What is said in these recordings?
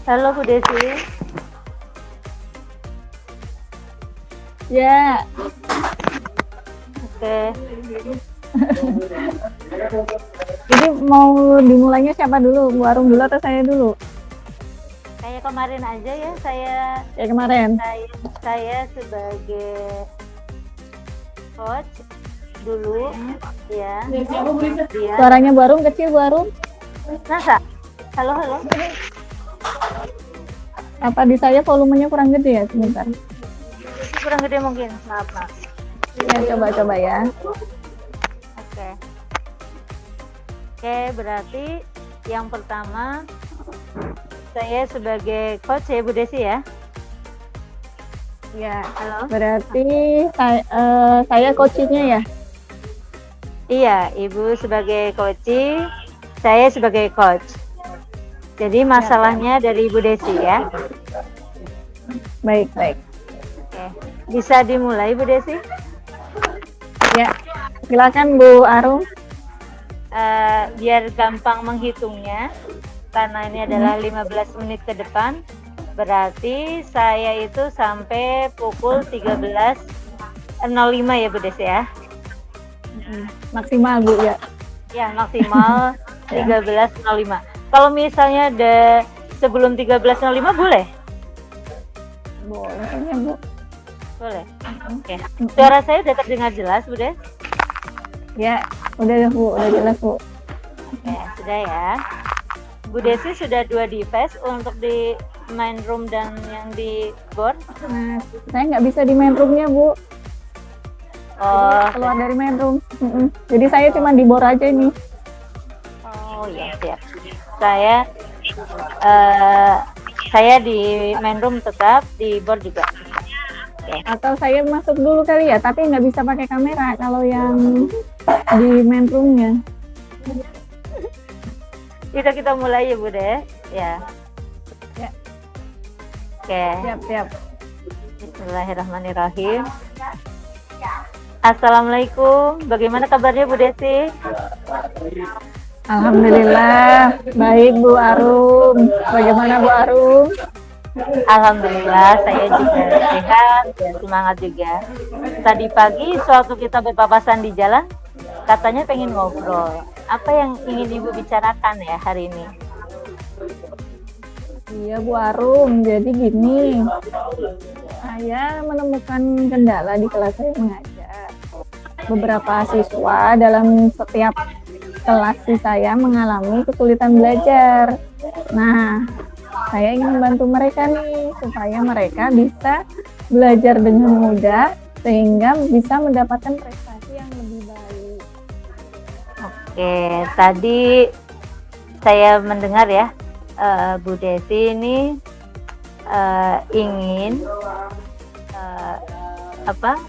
Halo Bu Desi. Ya, Oke. jadi mau dimulainya siapa dulu? Bu Arum dulu atau saya dulu? Kayak kemarin aja ya, Ya kemarin. saya sebagai coach dulu ya. Dia Suaranya Bu Arum kecil, Bu Arum. Nasa. Halo. Apa di saya volumenya kurang gede ya? Sebentar. Kurang gede mungkin. Maaf. Ya, coba ya. Oke, berarti yang pertama saya sebagai coach ya Bu Desi ya. Ya, Halo. berarti saya coachingnya ya? Iya, Ibu sebagai coach, saya sebagai coach. Jadi masalahnya dari Ibu Desi ya. Baik. Oke, bisa dimulai Bu Desi? Ya, silakan Bu Arum. Biar gampang menghitungnya, karena ini adalah 15 menit ke depan, berarti saya itu sampai pukul 13.05 ya Bu Desi ya. Maksimal Bu ya. Ya, maksimal 13.05. Kalau misalnya sebelum 13.05 boleh? Boleh ya Bu. Boleh. Oke. Suara saya udah terdengar jelas Bu Des? Ya, udah Bu, udah jelas Bu. Oke, sudah ya. Bu Desi sudah 2 device untuk di main room dan yang di board. Nah, saya nggak bisa di main roomnya Bu. Oh, Keluar dari main room. Jadi saya cuma di board aja ini. oh ya siap. Saya di main room tetap, di board juga. Oke. Atau saya masuk dulu kali ya, tapi nggak bisa pakai kamera kalau yang di main roomnya. Kita mulai ya Bu Des. Ya. Ya. Oke. Siap. Bismillahirrahmanirrahim. Assalamualaikum. Bagaimana kabarnya Bu Desi? Alhamdulillah, baik Bu Arum. Bagaimana Bu Arum? Alhamdulillah, saya juga sehat dan semangat juga. Tadi pagi sewaktu kita berpapasan di jalan, katanya pengen ngobrol. Apa yang ingin Ibu bicarakan ya hari ini? Iya Bu Arum, jadi gini, saya menemukan kendala di kelas saya mengajar. Beberapa siswa dalam setiap kelas saya mengalami kesulitan belajar. Nah, saya ingin membantu mereka nih, supaya mereka bisa belajar dengan mudah, sehingga bisa mendapatkan prestasi yang lebih baik. Oke, tadi saya mendengar ya, Bu Desi ini ingin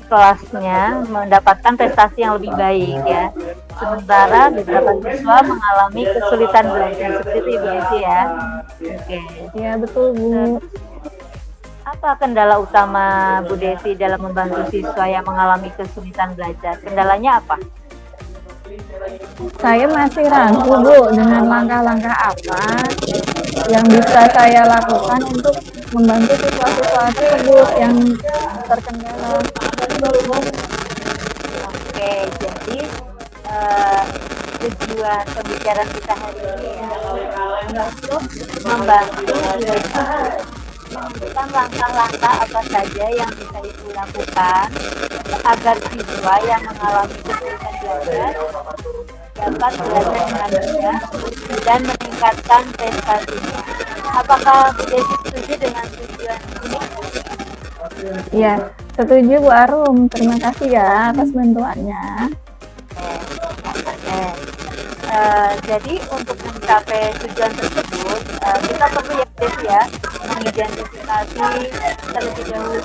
kelasnya mendapatkan prestasi yang lebih baik ya. Sementara beberapa siswa mengalami kesulitan belajar, seperti itu Ibu Desi ya. Oke. Ya betul Bu. Apa kendala utama Bu Desi dalam membantu siswa yang mengalami kesulitan belajar? Kendalanya apa? Saya masih ragu Bu dengan langkah-langkah apa yang bisa saya lakukan untuk membantu siswa-siswa tersebut yang terkendala. Oke, jadi tujuan pembicaraan kita hari ini ya untuk membantu menentukan langkah-langkah apa saja yang bisa Ibu lakukan agar siswa yang mengalami kesulitan belajar dapat belajar dengan mudah dan meningkatkan prestasinya. Apakah Bu Desi setuju dengan tujuan ini? Ya, setuju Bu Arum. Terima kasih ya atas bantuannya. Jadi untuk mencapai tujuan tersebut kita perlu ya mengidentifikasi terlebih dahulu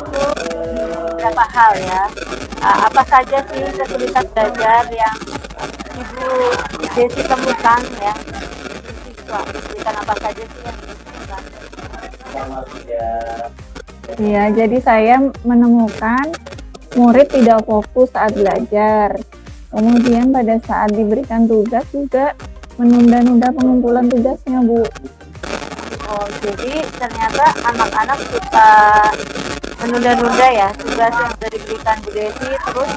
beberapa hal ya. Apa saja sih kesulitan belajar yang Ibu Desi temukan ya? Siswa, kesulitan apa saja sih yang ditemukan? Ya, jadi saya menemukan murid tidak fokus saat belajar. Kemudian pada saat diberikan tugas juga menunda-nunda pengumpulan tugasnya, Bu. Oh, jadi ternyata anak-anak suka menunda-nunda ya tugas yang sudah diberikan Bu Desi, terus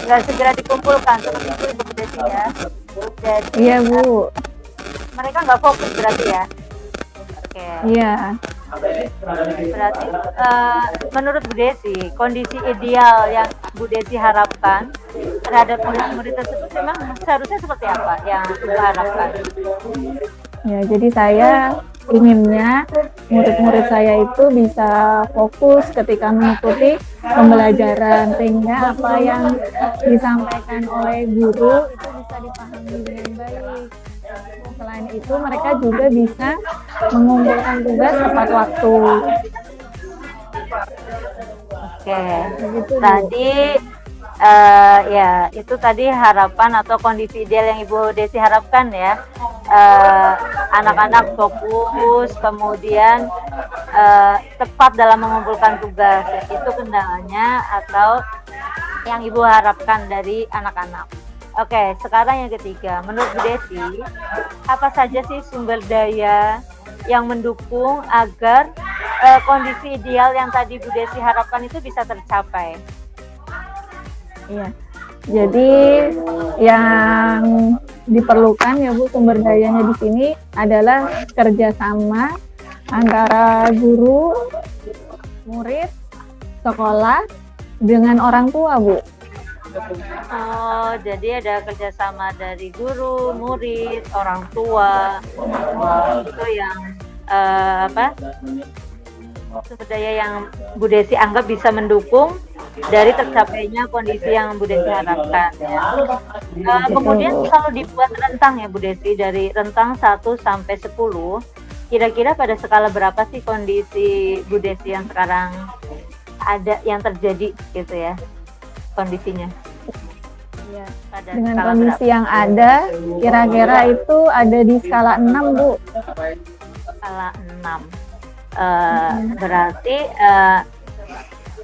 nggak segera dikumpulkan seperti itu Bu Desi ya. Jadi Iya, Bu. mereka nggak fokus berarti ya. Oke. Iya. Berarti menurut Bu Desi, kondisi ideal yang Bu Desi harapkan terhadap murid-murid tersebut memang seharusnya seperti apa yang Ibu harapkan? Ya, jadi saya inginnya murid-murid saya itu bisa fokus ketika mengikuti pembelajaran, sehingga apa yang disampaikan oleh guru itu bisa dipahami dengan baik. Selain itu, mereka juga bisa mengumpulkan tugas tepat waktu. Oke, Begitu, Bu. tadi ya itu tadi harapan atau kondisi ideal yang Ibu Desi harapkan ya. Anak-anak fokus, kemudian tepat dalam mengumpulkan tugas. Itu kendalanya atau yang Ibu harapkan dari anak-anak. Oke, sekarang yang ketiga, menurut Bu Desi, apa saja sih sumber daya yang mendukung agar kondisi ideal yang tadi Bu Desi harapkan itu bisa tercapai? Iya. Jadi yang diperlukan ya Bu, sumber dayanya di sini adalah kerjasama antara guru, murid, sekolah dengan orang tua, Bu. Oh, jadi ada kerjasama dari guru, murid, orang tua. Wah, itu yang apa? Sumber daya yang Bu Desi anggap bisa mendukung dari tercapainya kondisi yang Bu Desi harapkan ya. Kemudian kalau dibuat rentang ya Bu Desi, dari rentang 1 sampai 10, kira-kira pada skala berapa sih kondisi Bu Desi yang sekarang ada yang terjadi gitu ya kondisinya? Ya. Pada Dengan skala kondisi berapa? yang ada, kira-kira itu ada di skala 6, Bu. Skala 6. Berarti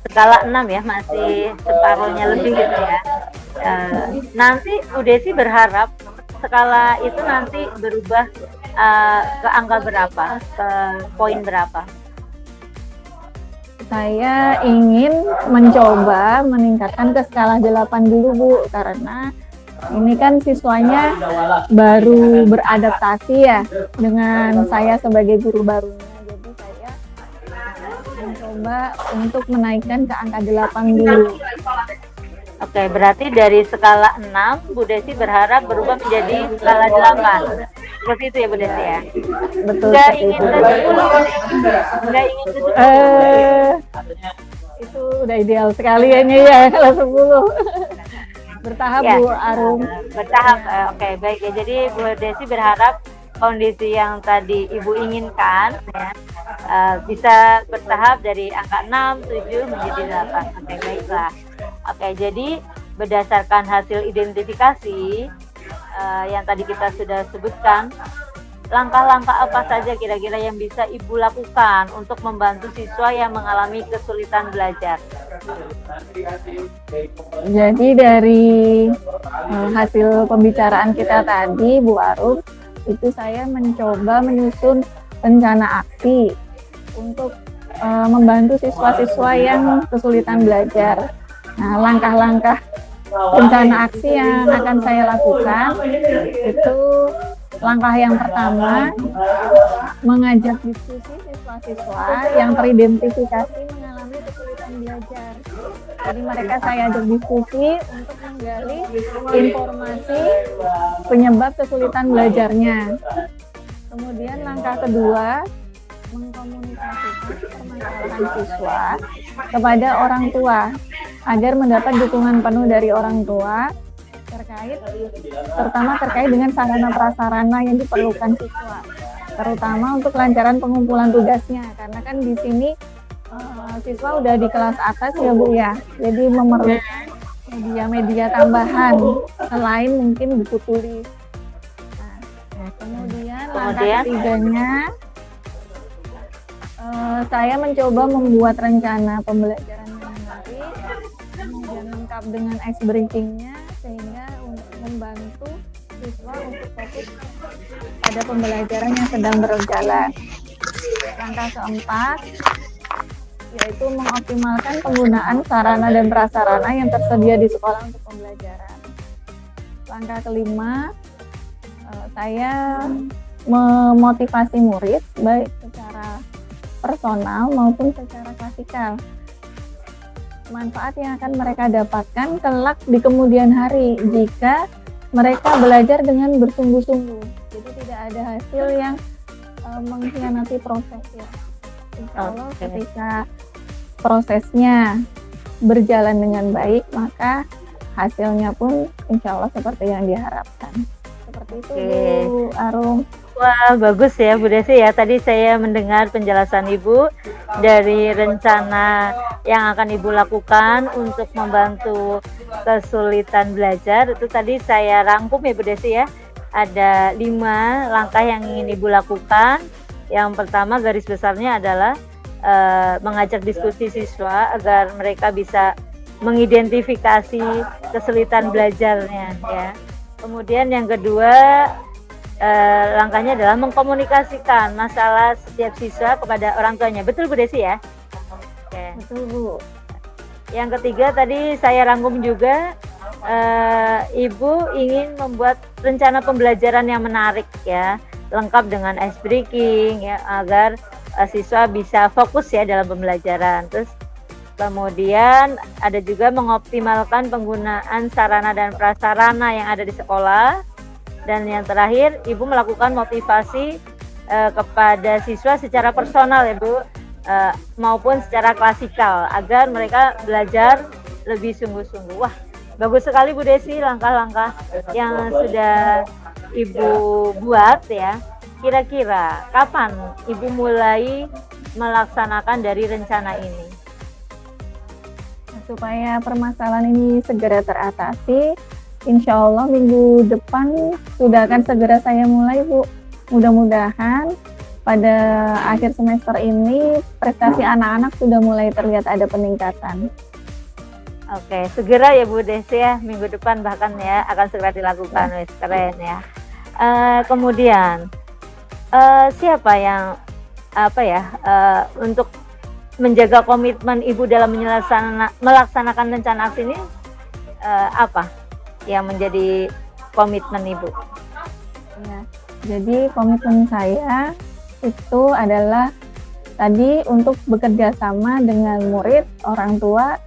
skala 6 ya, masih separuhnya lebih gitu ya. Nanti Bu Desi berharap skala itu nanti berubah ke angka berapa, ke poin berapa? Saya ingin mencoba meningkatkan ke skala 8 dulu, Bu, karena ini kan siswanya baru beradaptasi ya dengan saya sebagai guru barunya. Jadi saya mencoba untuk menaikkan ke angka 8 dulu. Oke, berarti dari skala 6 Bu Desi berharap berubah menjadi skala 8. Seperti itu ya Bu Desi ya. Betul Nggak seperti ingin itu. ke 10. Nggak ingin ke 10. Itu udah ideal sekali ya kalau 10. Bertahap, Ya, Bu Arum. bertahap. Oke, baik ya. Jadi Bu Desi berharap kondisi yang tadi Ibu inginkan ya, bisa bertahap dari angka 6, 7 menjadi 8. Oke, baiklah. Oke, jadi berdasarkan hasil identifikasi yang tadi kita sudah sebutkan, langkah-langkah apa saja kira-kira yang bisa Ibu lakukan untuk membantu siswa yang mengalami kesulitan belajar? Jadi dari hasil pembicaraan kita tadi, Bu Arum, itu saya mencoba menyusun rencana aksi untuk membantu siswa-siswa yang kesulitan belajar. Nah, langkah-langkah rencana aksi yang akan saya lakukan itu langkah yang pertama, mengajak diskusi siswa-siswa yang teridentifikasi mengalami kesulitan belajar. Jadi mereka saya ajak diskusi untuk menggali informasi penyebab kesulitan belajarnya. Kemudian langkah kedua, mengkomunikasikan permasalahan siswa kepada orang tua agar mendapat dukungan penuh dari orang tua terutama terkait dengan sarana prasarana yang diperlukan siswa, terutama untuk kelancaran pengumpulan tugasnya, karena kan di sini siswa udah di kelas atas ya Bu ya, jadi memerlukan media-media tambahan selain mungkin buku tulis. Nah, kemudian langkah ketiganya, saya mencoba membuat rencana pembelajaran yang menarik, kemudian lengkap dengan ice breaking-nya, sehingga untuk membantu siswa untuk fokus pada pembelajaran yang sedang berjalan. Langkah keempat yaitu mengoptimalkan penggunaan sarana dan prasarana yang tersedia di sekolah untuk pembelajaran. Langkah kelima, saya memotivasi murid baik secara personal maupun secara klasikal. Manfaat yang akan mereka dapatkan kelak di kemudian hari jika mereka belajar dengan bersungguh-sungguh. Jadi tidak ada hasil yang mengkhianati proses ya. Insya Allah ketika prosesnya berjalan dengan baik, maka hasilnya pun insya Allah seperti yang diharapkan. Seperti itu Bu Arum. Wah, bagus ya Bu Desi ya. Tadi saya mendengar penjelasan Ibu dari rencana yang akan Ibu lakukan untuk membantu kesulitan belajar. Itu tadi saya rangkum ya Bu Desi ya. Ada 5 langkah yang ingin Ibu lakukan. Yang pertama garis besarnya adalah mengajak diskusi siswa agar mereka bisa mengidentifikasi kesulitan belajarnya ya. Kemudian yang kedua langkahnya adalah mengkomunikasikan masalah setiap siswa kepada orang tuanya. Betul Bu Desi ya? Oke. Betul Bu. Yang ketiga tadi saya rangkum juga Ibu ingin membuat rencana pembelajaran yang menarik ya, lengkap dengan ice breaking ya, agar siswa bisa fokus ya dalam pembelajaran. Terus kemudian ada juga mengoptimalkan penggunaan sarana dan prasarana yang ada di sekolah. Dan yang terakhir, Ibu melakukan motivasi kepada siswa secara personal ya Bu, maupun secara klasikal agar mereka belajar lebih sungguh-sungguh. Wah, bagus sekali Bu Desi langkah-langkah yang sudah Ibu buat ya. Kira-kira kapan Ibu mulai melaksanakan dari rencana ini? Supaya permasalahan ini segera teratasi, insya Allah minggu depan sudah akan segera saya mulai Bu. Mudah-mudahan pada akhir semester ini prestasi anak-anak sudah mulai terlihat ada peningkatan. Oke, segera ya Bu Desi ya, minggu depan bahkan ya akan segera dilakukan. Wes, keren ya. Kemudian siapa yang untuk menjaga komitmen Ibu dalam melaksanakan rencana aksi ini, apa yang menjadi komitmen Ibu? Ya, jadi komitmen saya itu adalah tadi untuk bekerja sama dengan murid, orang tua,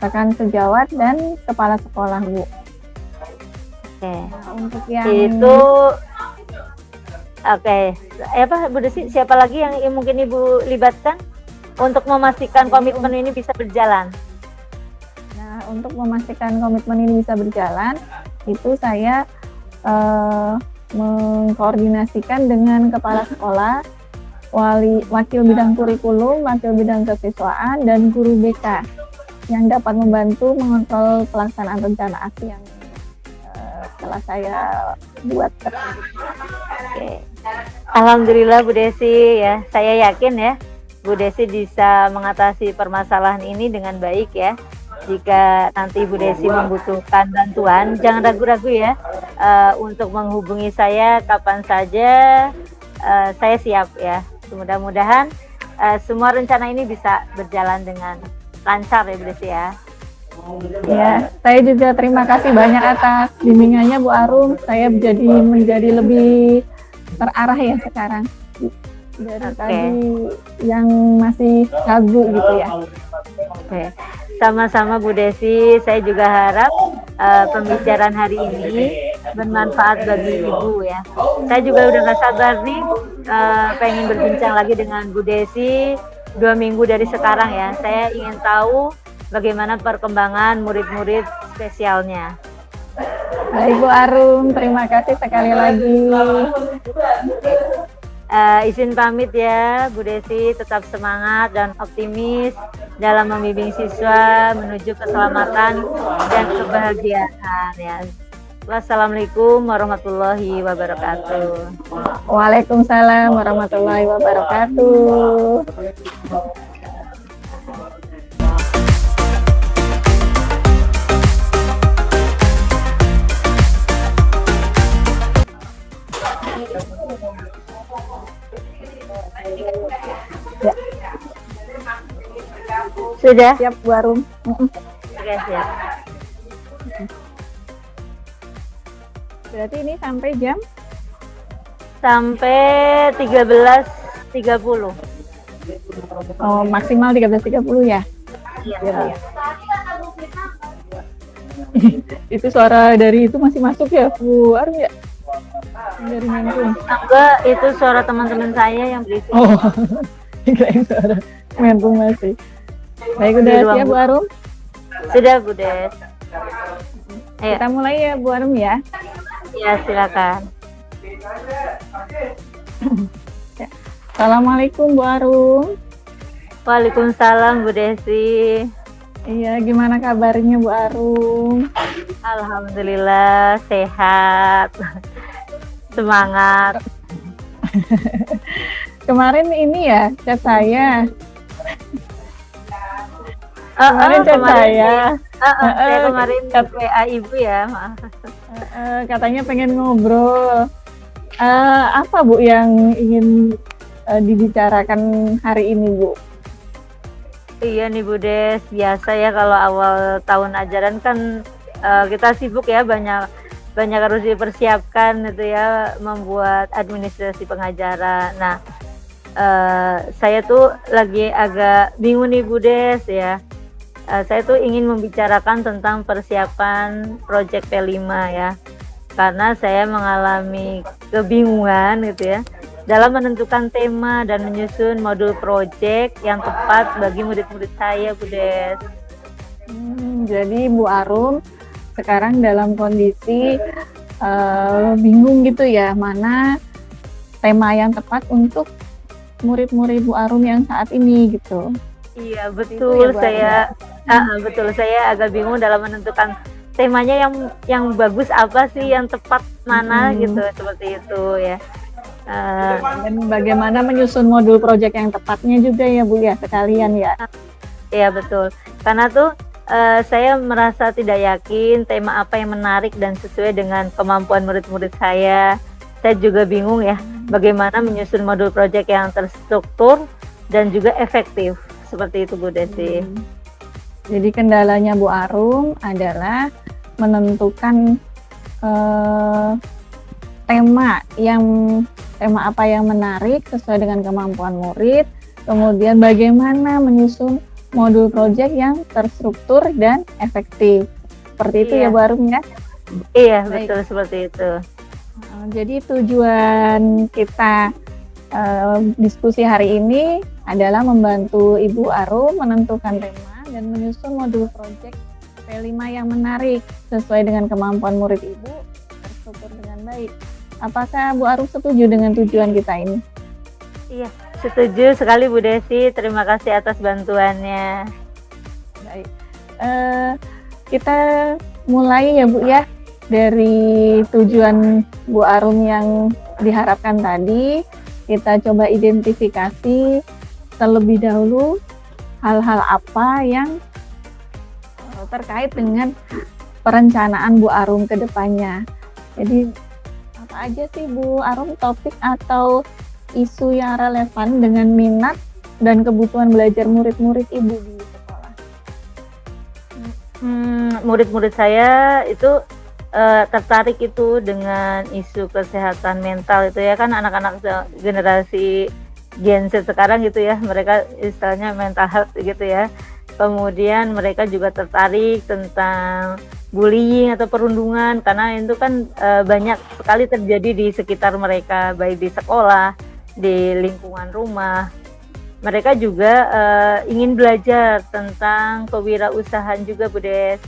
rekan sejawat dan kepala sekolah Bu. Oke. Nah, untuk yang itu Bu Desi, siapa lagi yang mungkin Ibu libatkan untuk memastikan komitmen ini bisa berjalan? Untuk memastikan komitmen ini bisa berjalan, itu saya mengkoordinasikan dengan kepala sekolah, wakil bidang kurikulum, wakil bidang kesiswaan, dan guru BK yang dapat membantu mengontrol pelaksanaan rencana aksi yang telah saya buat tersebut. Oke. Alhamdulillah Bu Desi ya, saya yakin ya Bu Desi bisa mengatasi permasalahan ini dengan baik ya. Jika nanti Bu Desi membutuhkan bantuan, jangan ragu-ragu ya untuk menghubungi saya kapan saja. Saya siap ya. Mudah-mudahan semua rencana ini bisa berjalan dengan lancar ya Bu Desi ya. Ya, saya juga terima kasih banyak atas bimbingannya Bu Arum. Saya menjadi lebih terarah ya sekarang dari tadi yang masih ragu gitu ya. Oke. Sama-sama Bu Desi, saya juga harap pembicaraan hari ini bermanfaat bagi Ibu ya. Saya juga udah gak sabar nih pengen berbincang lagi dengan Bu Desi 2 minggu dari sekarang ya. Saya ingin tahu bagaimana perkembangan murid-murid spesialnya. Baik Bu Arum, terima kasih sekali lagi. Izin pamit ya Bu Desi, tetap semangat dan optimis dalam membimbing siswa menuju keselamatan dan kebahagiaan ya. Wassalamualaikum warahmatullahi wabarakatuh. Waalaikumsalam warahmatullahi wabarakatuh. Sudah? Siap Bu Arum. Oke, siap. Berarti ini sampai jam Sampai 13.30. maksimal 13.30 ya. Iya. Itu suara dari itu masih masuk ya Bu Arum ya? Dari Menkum. Enggak, itu suara teman-teman saya yang berisik. Oh, kirain suara Menkum masih. Baik, udah siap Bu Arum? Sudah, Bu Des. Ayo. Kita mulai ya Bu Arum ya. Ya, silakan. Ya. Assalamualaikum Bu Arum. Waalaikumsalam Bu Desi. Iya, gimana kabarnya Bu Arum? Alhamdulillah sehat. Semangat. Kemarin ini ya chat saya. Kemarin chat saya. Saya kemarin WA Ibu ya, maaf. Katanya pengen ngobrol. Apa Bu yang ingin dibicarakan hari ini Bu? Iya nih Bu Des, biasa ya kalau awal tahun ajaran kan kita sibuk ya, banyak harus dipersiapkan itu ya, membuat administrasi pengajaran. Nah, saya tuh lagi agak bingung nih Bu Des ya. Saya tuh ingin membicarakan tentang persiapan proyek P5 ya. Karena saya mengalami kebingungan gitu ya dalam menentukan tema dan menyusun modul proyek yang tepat bagi murid-murid saya, Bu Des. Jadi Bu Arum sekarang dalam kondisi bingung gitu ya, mana tema yang tepat untuk murid-murid Bu Arum yang saat ini gitu. Iya betul, ya, betul, saya agak bingung dalam menentukan temanya yang bagus apa sih, yang tepat mana gitu, seperti itu ya. Dan bagaimana menyusun modul proyek yang tepatnya juga ya Bu ya, sekalian ya. Iya betul, karena tuh saya merasa tidak yakin tema apa yang menarik dan sesuai dengan kemampuan murid-murid saya. Saya juga bingung ya bagaimana menyusun modul proyek yang terstruktur dan juga efektif, seperti itu Bu Desi. Jadi kendalanya Bu Arum adalah menentukan tema apa yang menarik sesuai dengan kemampuan murid, kemudian bagaimana menyusun modul proyek yang terstruktur dan efektif. Seperti itu ya Bu Arum ya? Iya, betul seperti itu. Jadi tujuan kita diskusi hari ini adalah membantu Ibu Arum menentukan tema dan menyusun modul proyek P5 yang menarik sesuai dengan kemampuan murid Ibu, terstruktur dengan baik. Apakah Bu Arum setuju dengan tujuan kita ini? Iya, setuju sekali Bu Desi. Terima kasih atas bantuannya. Baik, kita mulai ya Bu ya dari tujuan Bu Arum yang diharapkan tadi. Kita coba identifikasi terlebih dahulu hal-hal apa yang terkait dengan perencanaan Bu Arum ke depannya. Jadi apa aja sih Bu Arum topik atau isu yang relevan dengan minat dan kebutuhan belajar murid-murid Ibu di sekolah? Murid-murid saya itu tertarik itu dengan isu kesehatan mental itu ya, kan anak-anak generasi Gen Z sekarang gitu ya, mereka istilahnya mental health gitu ya. Kemudian mereka juga tertarik tentang bullying atau perundungan, karena itu kan banyak sekali terjadi di sekitar mereka, baik di sekolah, di lingkungan rumah. Mereka juga ingin belajar tentang kewirausahaan juga Bu Des.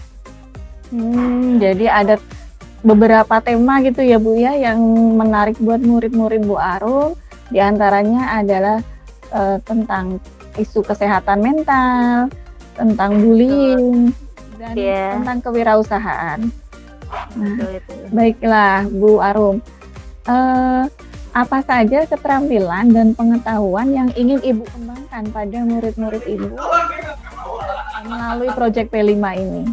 Jadi ada beberapa tema gitu ya Bu ya yang menarik buat murid-murid Bu Arum. Di antaranya adalah tentang isu kesehatan mental, tentang bullying, dan tentang kewirausahaan. Nah, baiklah Bu Arum, apa saja keterampilan dan pengetahuan yang ingin Ibu kembangkan pada murid-murid Ibu melalui proyek P5 ini?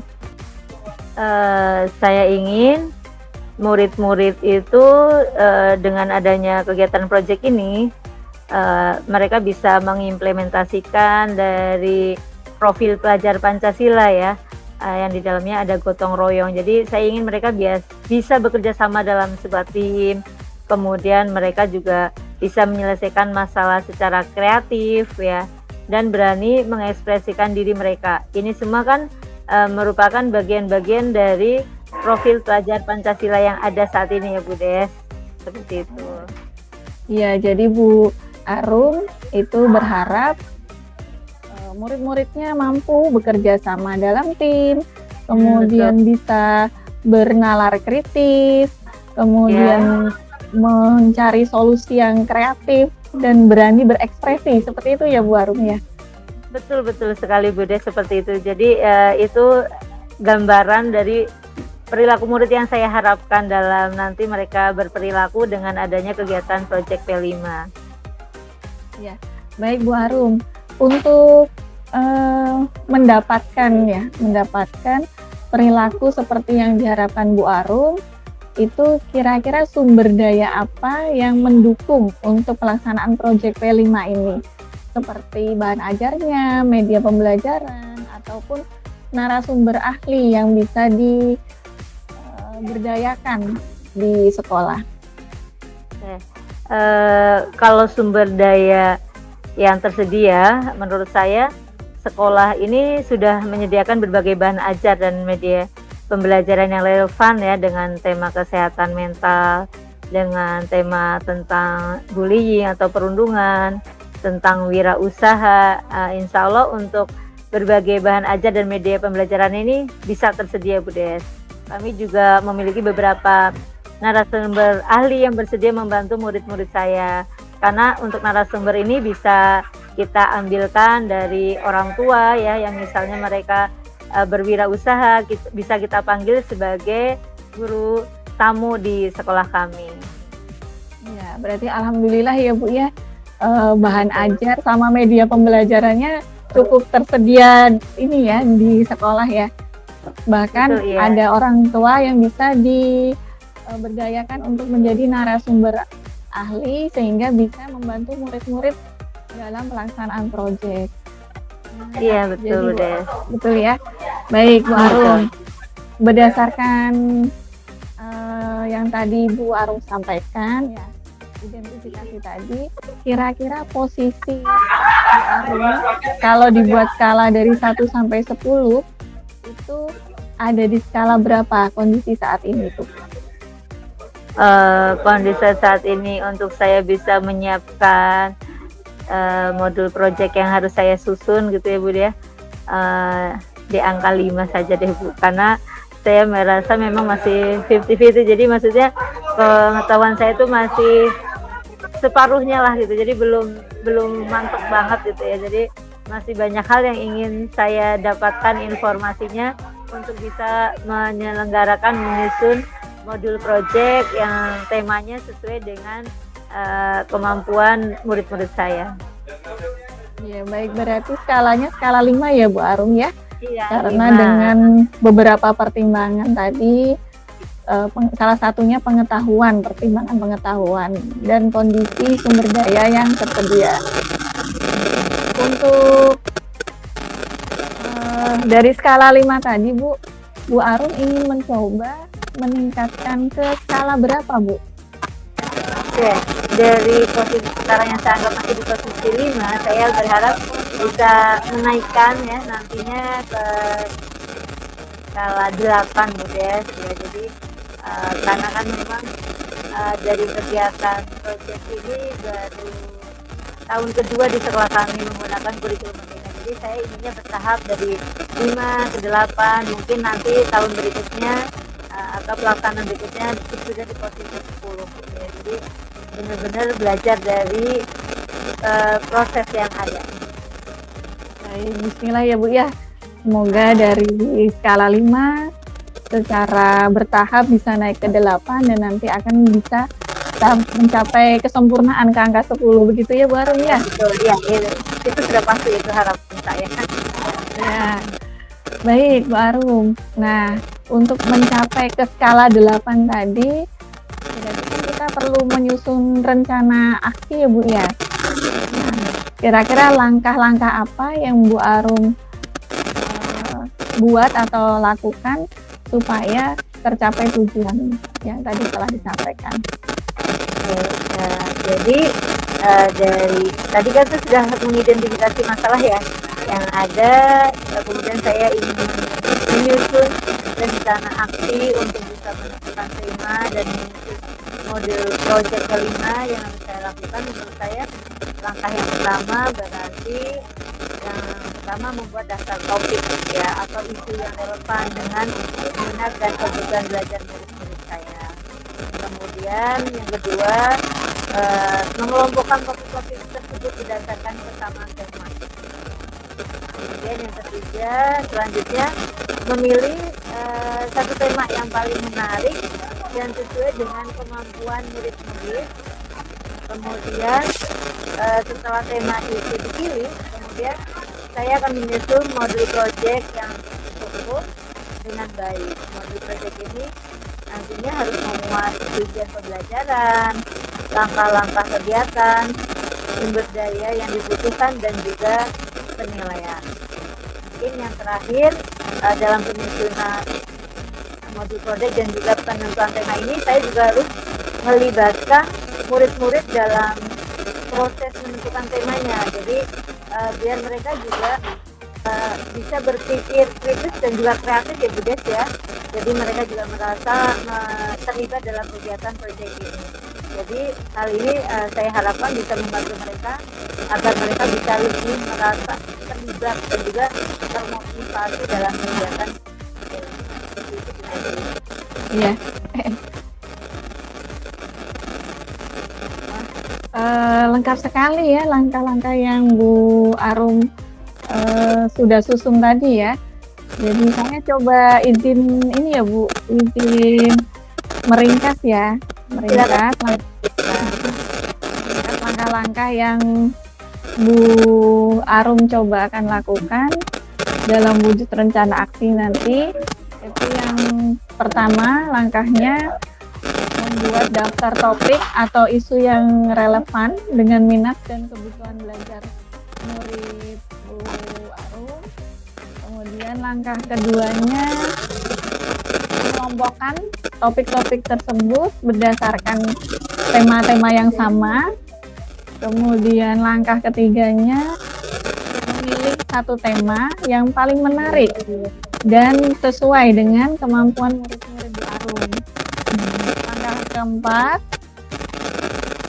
Saya ingin murid-murid itu dengan adanya kegiatan proyek ini mereka bisa mengimplementasikan dari profil pelajar Pancasila ya, yang di dalamnya ada gotong royong. Jadi saya ingin mereka bisa bekerja sama dalam sebuah tim, kemudian mereka juga bisa menyelesaikan masalah secara kreatif ya, dan berani mengekspresikan diri mereka. Ini semua kan merupakan bagian-bagian dari profil pelajar Pancasila yang ada saat ini ya Bu Des, seperti itu. Iya, jadi Bu Arum itu berharap murid-muridnya mampu bekerja sama dalam tim, kemudian bisa bernalar kritis, kemudian mencari solusi yang kreatif dan berani berekspresi, seperti itu ya Bu Arum ya. Betul sekali Bu Des, seperti itu. Jadi itu gambaran dari perilaku murid yang saya harapkan dalam nanti mereka berperilaku dengan adanya kegiatan Project P5. Ya, baik Bu Arum. Untuk mendapatkan perilaku seperti yang diharapkan Bu Arum, itu kira-kira sumber daya apa yang mendukung untuk pelaksanaan Project P5 ini? Seperti bahan ajarnya, media pembelajaran, ataupun narasumber ahli yang bisa diberdayakan di sekolah. Kalau sumber daya yang tersedia, menurut saya sekolah ini sudah menyediakan berbagai bahan ajar dan media pembelajaran yang relevan ya, dengan tema kesehatan mental, dengan tema tentang bullying atau perundungan, tentang wirausaha. Insya Allah untuk berbagai bahan ajar dan media pembelajaran ini bisa tersedia Bu Des. Kami juga memiliki beberapa narasumber ahli yang bersedia membantu murid-murid saya, karena untuk narasumber ini bisa kita ambilkan dari orang tua ya, yang misalnya mereka berwirausaha, bisa kita panggil sebagai guru tamu di sekolah kami. Ya, berarti alhamdulillah ya Bu ya, bahan ajar sama media pembelajarannya cukup tersedia ini ya di sekolah ya. Bahkan betul, ya. Ada orang tua yang bisa diberdayakan untuk menjadi narasumber ahli sehingga bisa membantu murid-murid dalam pelaksanaan proyek. Iya betul deh. Betul ya. Baik Bu Arum, berdasarkan yang tadi Bu Arum sampaikan ya, identifikasi tadi, kira-kira posisi Bu Arum kalau dibuat skala dari 1 sampai 10 itu ada di skala berapa kondisi saat ini tuh? Kondisi saat ini untuk saya bisa menyiapkan modul project yang harus saya susun gitu ya Bu ya, di angka 5 saja deh Bu, karena saya merasa memang masih 50-50, jadi maksudnya pengetahuan saya itu masih separuhnya lah gitu, jadi belum mantap banget gitu ya, jadi masih banyak hal yang ingin saya dapatkan informasinya untuk bisa menyelenggarakan, menyusun modul project yang temanya sesuai dengan kemampuan murid-murid saya. Ya baik, berarti skalanya skala 5 ya Bu Arum ya? Iya, karena 5. Dengan beberapa pertimbangan tadi, salah satunya pertimbangan pengetahuan dan kondisi sumber daya yang tersedia. Untuk dari skala 5 tadi Bu Arum ingin mencoba meningkatkan ke skala berapa Bu? Oke, dari posisi sekarang yang saya anggap masih di posisi 5, saya berharap bisa menaikkan ya nantinya ke skala 8 Bu Des ya. Jadi karena kan memang dari kegiatan proyek ini baru tahun kedua di sekolah kami menggunakan kurikulum merdeka. Jadi saya inginnya bertahap dari 5 ke 8, mungkin nanti tahun berikutnya atau pelaksanaan berikutnya sudah di posisi 10 ya. Jadi benar-benar belajar dari proses yang ada. Baik, bismillah ya Bu ya. Semoga dari skala 5 secara bertahap bisa naik ke 8 dan nanti akan bisa mencapai kesempurnaan ke angka 10 begitu ya Bu Arum ya? Betul ya, itu sudah pasti, itu harapan saya. Ya. Baik Bu Arum. Nah, untuk mencapai ke skala 8 tadi, kita perlu menyusun rencana aksi ya Bu ya. Nah, kira-kira langkah-langkah apa yang Bu Arum buat atau lakukan supaya tercapai tujuan yang tadi telah disampaikan. Oke, jadi dari tadi kan saya sudah mengidentifikasi masalah ya yang ada, kemudian saya ingin menyusun rencana aksi untuk bisa menentukan tema dan menyusun model proyek kelima yang harus saya lakukan. Menurut saya langkah yang pertama berarti yang pertama membuat daftar topik ya atau isu yang relevan dengan minat dan kebutuhan belajar murid-murid saya. Kemudian yang kedua, mengelompokkan topik-topik tersebut berdasarkan kesamaan tema. Kemudian yang ketiga, selanjutnya memilih satu tema yang paling menarik dan sesuai dengan kemampuan murid-murid. Kemudian setelah tema itu dipilih, kemudian saya akan menyusun modul project yang cukup dengan baik. Modul project ini nantinya harus memuat tujuan pembelajaran, langkah-langkah kegiatan, sumber daya yang dibutuhkan, dan juga penilaian. Mungkin yang terakhir, dalam penyusunan modul project dan juga penentuan tema ini, saya juga harus melibatkan murid-murid dalam proses menentukan temanya. Jadi biar mereka juga bisa berpikir kritis dan juga kreatif ya Bu Des ya. Jadi mereka juga merasa terlibat dalam kegiatan proyek ini. Jadi hal ini saya harapkan bisa membantu mereka agar mereka bisa lebih merasa terlibat dan juga termotivasi dalam kegiatan. Iya. Lengkap sekali ya langkah-langkah yang Bu Arum sudah susun tadi ya. Jadi saya coba izin ini ya Bu, izin meringkas ya, meringkas langkah-langkah yang Bu Arum coba akan lakukan dalam wujud rencana aksi nanti. Itu yang pertama, langkahnya membuat daftar topik atau isu yang relevan dengan minat dan kebutuhan belajar murid Bu Arum. Kemudian langkah keduanya mengelompokkan topik-topik tersebut berdasarkan tema-tema yang sama. Kemudian langkah ketiganya memilih satu tema yang paling menarik dan sesuai dengan kemampuan murid-murid Bu Arum. Langkah keempat,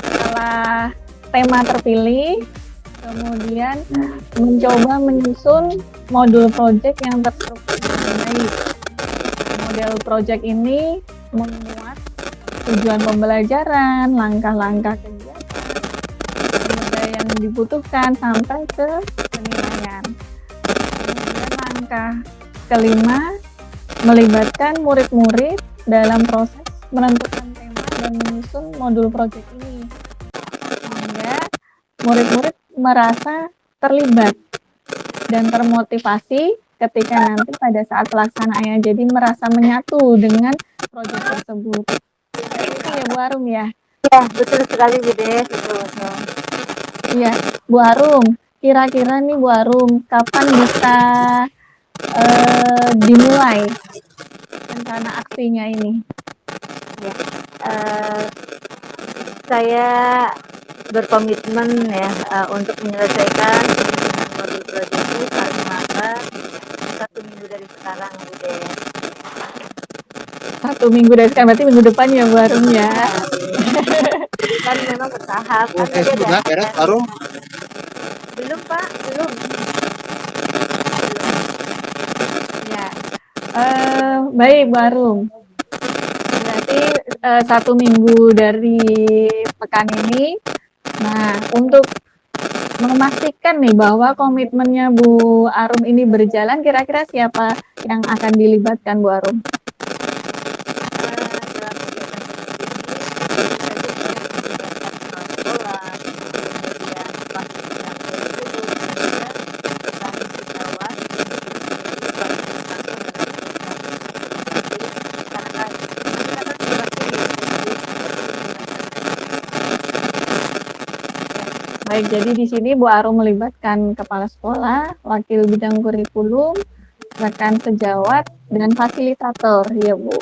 setelah tema terpilih, kemudian mencoba menyusun modul project yang terstruktur dengan baik. Model project ini memuat tujuan pembelajaran, langkah-langkah kegiatan, sumber yang dibutuhkan sampai ke penilaian. Kemudian langkah kelima, melibatkan murid-murid dalam proses menentukan tema dan menyusun modul project ini. Sehingga murid-murid merasa terlibat dan termotivasi ketika nanti pada saat pelaksanaannya, jadi merasa menyatu dengan proyek tersebut. Itu ya Bu Arum ya? Ya, betul sekali Bu Des, betul. Iya, Bu Arum, kira-kira nih Bu Arum, kapan bisa dimulai rencana aksinya ini? Ya, saya berkomitmen ya untuk menyelesaikan penyusunan modul proyek ini paling lambat 1 minggu dari sekarang Bu Des. 1 minggu dari sekarang, berarti minggu depan ya Bu Arum ya? Kan memang bertahap. Oke, sudah beres Arum? Belum Pak, belum. Ya, baik Bu Arum. Berarti 1 minggu dari pekan ini. Nah, untuk memastikan nih bahwa komitmennya Bu Arum ini berjalan, kira-kira siapa yang akan dilibatkan Bu Arum? Baik, jadi di sini Bu Arum melibatkan kepala sekolah, wakil bidang kurikulum, rekan sejawat, dan fasilitator ya Bu.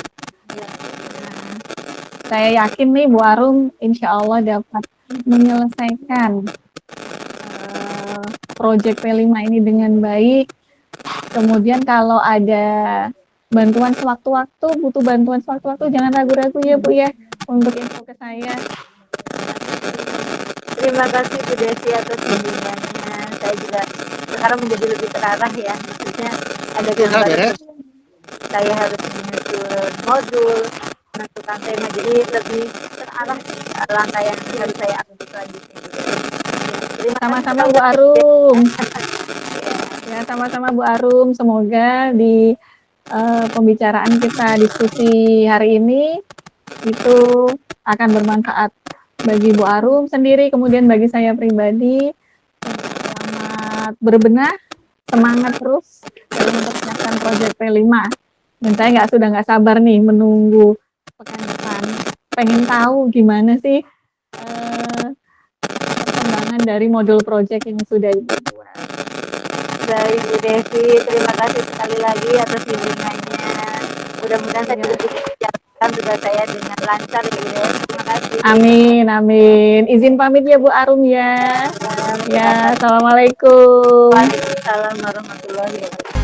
Saya yakin nih Bu Arum insya Allah dapat menyelesaikan proyek P5 ini dengan baik. Kemudian kalau ada bantuan sewaktu-waktu, butuh bantuan sewaktu-waktu, jangan ragu-ragu ya Bu ya untuk info ke saya. Terima kasih Bu Desi atas bimbingannya. Saya juga sekarang menjadi lebih terarah ya. Maksudnya ada gambaran saya harus menyusun modul, menentukan tema, jadi lebih terarah langkah yang harus saya ambil selanjutnya. Sama-sama Bu Arum. Ya, sama-sama Bu Arum. Semoga di pembicaraan kita diskusi hari ini itu akan bermanfaat bagi Bu Arum sendiri, kemudian bagi saya pribadi. Selamat berbenah, semangat terus dalam mempersiapkan proyek P5. Dan saya sudah nggak sabar nih menunggu pekan depan. Pengen tahu gimana sih perkembangan dari modul proyek yang sudah dibuat. Baik Bu Desi, terima kasih sekali lagi atas bimbingannya. Mudah-mudahan saya bisa menjalankan tugas saya dengan lancar ya Bu Desi. Terima kasih. Amin, amin. Izin pamit ya Bu Arum ya. Ya, assalamualaikum. Waalaikumsalam warahmatullahi wabarakatuh.